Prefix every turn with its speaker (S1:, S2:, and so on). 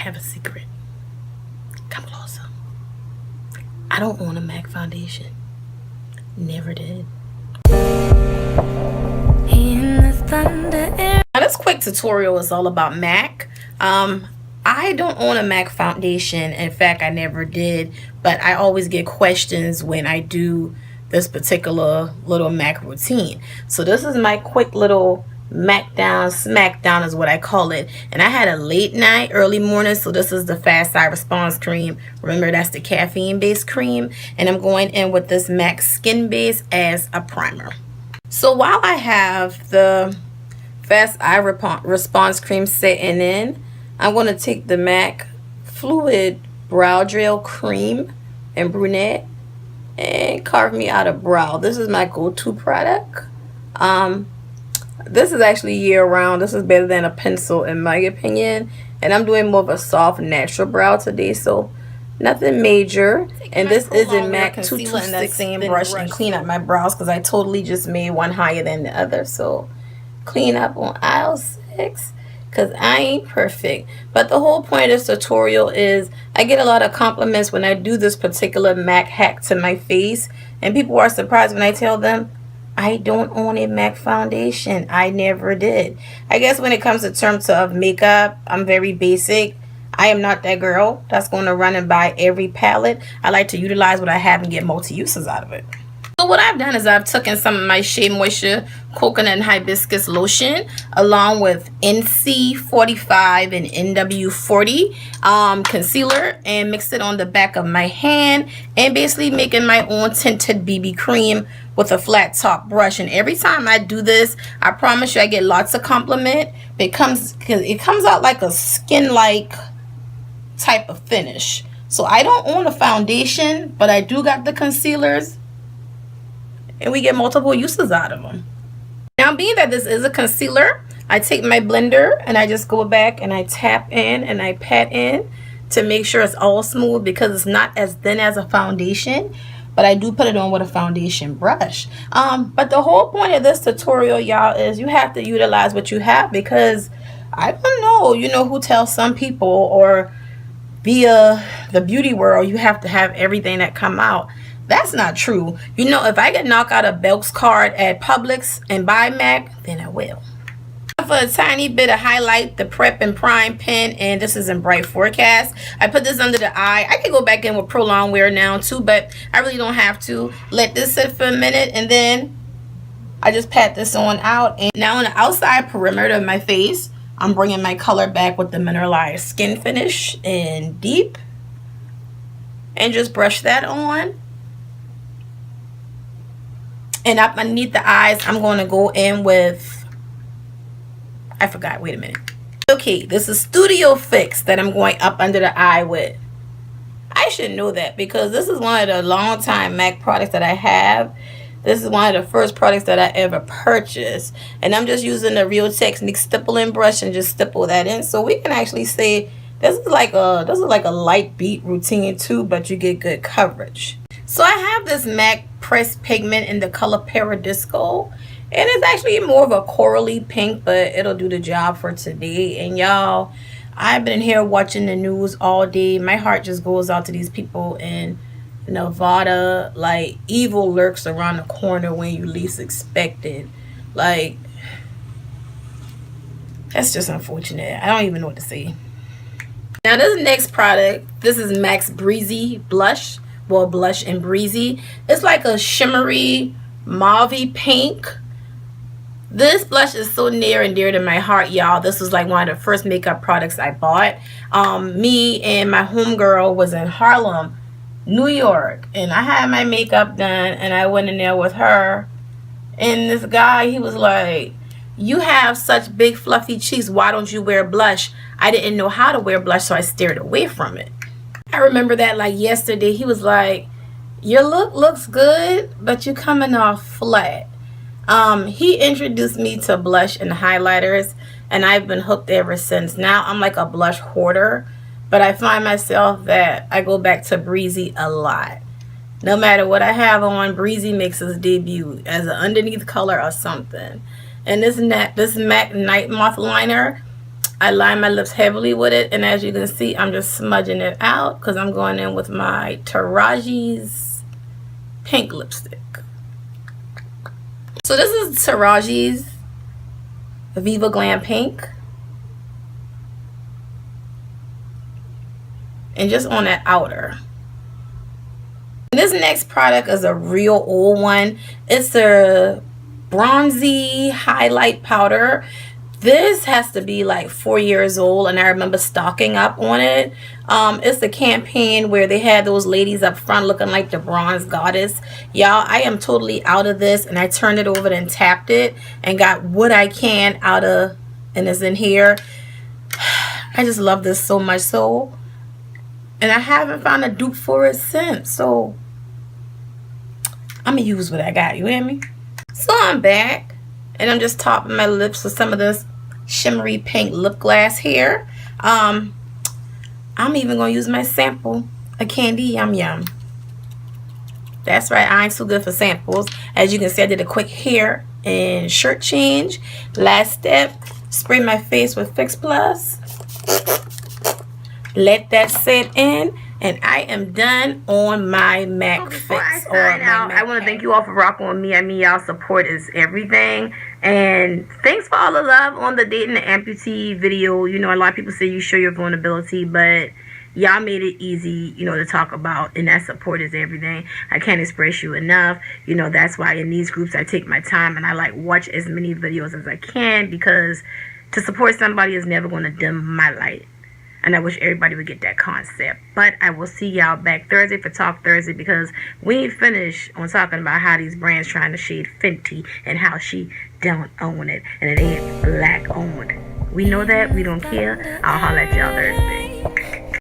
S1: have a secret. Come closer. I don't own a MAC foundation. Never did. Now this quick tutorial is all about MAC. I don't own a MAC foundation. In fact, I never did, but I always get questions when I do this particular little MAC routine. So this is my quick little MAC down, smack down is what I call it. And I had a late night, early morning, so this is the Fast Eye Response Cream. Remember, that's the caffeine based cream. And I'm going in with this MAC Skin Base as a primer. So while I have the Fast Eye Response Cream sitting in, I'm going to take the MAC Fluid Brow Gel Cream in Brunette and carve me out a brow. This is my go-to product. This is actually year-round. This is better than a pencil in my opinion. And I'm doing more of a soft, natural brow today, so nothing major. And this is a MAC 226 same brush and clean up my brows because I totally just made one higher than the other. So clean up on aisle 6 because I ain't perfect. But the whole point of this tutorial is I get a lot of compliments when I do this particular MAC hack to my face. And people are surprised when I tell them I don't own a MAC foundation. I never did. I guess when it comes to terms of makeup, I'm very basic. I am not that girl that's going to run and buy every palette. I like to utilize what I have and get multi-uses out of it. So what I've done is I've taken some of my Shea Moisture Coconut and Hibiscus Lotion along with NC45 and NW40 concealer and mixed it on the back of my hand and basically making my own tinted BB cream with a flat top brush. And every time I do this, I promise you I get lots of compliment. It comes out like a skin-like type of finish. So I don't own a foundation, but I do got the concealers and we get multiple uses out of them. Now, being that this is a concealer, I take my blender and I just go back and I tap in and I pat in to make sure it's all smooth because it's not as thin as a foundation, but I do put it on with a foundation brush. But the whole point of this tutorial, y'all, is you have to utilize what you have because I don't know, you know, who tells some people or via the beauty world you have to have everything that come out. That's not true. You know, if I get knocked out a Belk's card at Publix and buy MAC, then I will. For a tiny bit of highlight, the Prep and Prime pen, and this is in Bright Forecast. I put this under the eye. I can go back in with Prolonged Wear now too, but I really don't have to. Let this sit for a minute and then I just pat this on out. And now on the outside perimeter of my face, I'm bringing my color back with the Mineralized Skin Finish in Deep and just brush that on. And up underneath the eyes, I'm going to go in with, I forgot, wait a minute. Okay, this is Studio Fix that I'm going up under the eye with. I should know that because this is one of the long time MAC products that I have. This is one of the first products that I ever purchased. And I'm just using the Real Technique stippling brush and just stipple that in. So we can actually say this is like a light beat routine too, but you get good coverage. So I have this MAC Pressed Pigment in the color Paradisco. And it's actually more of a corally pink, but it'll do the job for today. And y'all, I've been here watching the news all day. My heart just goes out to these people in Nevada. Like, evil lurks around the corner when you least expect it. Like, that's just unfortunate. I don't even know what to say. Now, this next product, this is MAC's Breezy Blush. Well, Blush and Breezy. It's like a shimmery mauvey pink. This blush is so near and dear to my heart, y'all. This was like one of the first makeup products I bought. Me and my homegirl was in Harlem, New York, and I had my makeup done and I went in there with her, and this guy, he was like, "You have such big fluffy cheeks, why don't you wear blush?" I didn't know how to wear blush, so I stared away from it. I remember that like yesterday. He was like, "Your look looks good, but you coming off flat." He introduced me to blush and highlighters, and I've been hooked ever since. Now I'm like a blush hoarder, but I find myself that I go back to Breezy a lot. No matter what I have on, Breezy makes its debut as an underneath color or something. And this MAC Night Moth liner, I line my lips heavily with it, and as you can see, I'm just smudging it out because I'm going in with my Taraji's pink lipstick. So this is Taraji's Viva Glam Pink. And just on that outer. And this next product is a real old one. It's a bronzy highlight powder. This has to be like 4 years old, and I remember stocking up on it. It's the campaign where they had those ladies up front looking like the bronze goddess. Y'all, I am totally out of this, and I turned it over and tapped it and got what I can out of, and it's in here. I just love this so much so, and I haven't found a dupe for it since, so I'm gonna use what I got, you hear me? So I'm back, and I'm just topping my lips with some of this shimmery pink lip gloss here. I'm even gonna use my sample of Candy Yum Yum. That's right, I ain't so good for samples. As you can see, I did a quick hair and shirt change. Last step, spray my face with Fix Plus. Let that set in, and I am done on my MAC Fix. I want to thank you all for rocking with me. I mean, y'all support is everything. And thanks for all the love on the dating the amputee video. You know, a lot of people say you show your vulnerability, but y'all made it easy, you know, to talk about, and that support is everything. I can't express you enough. You know, that's why in these groups I take my time and I like watch as many videos as I can, because to support somebody is never going to dim my light. And I wish everybody would get that concept. But I will see y'all back Thursday for Talk Thursday, because we ain't finished on talking about how these brands trying to shade Fenty and how she don't own it. And it ain't black owned. We know that. We don't care. I'll holler at y'all Thursday.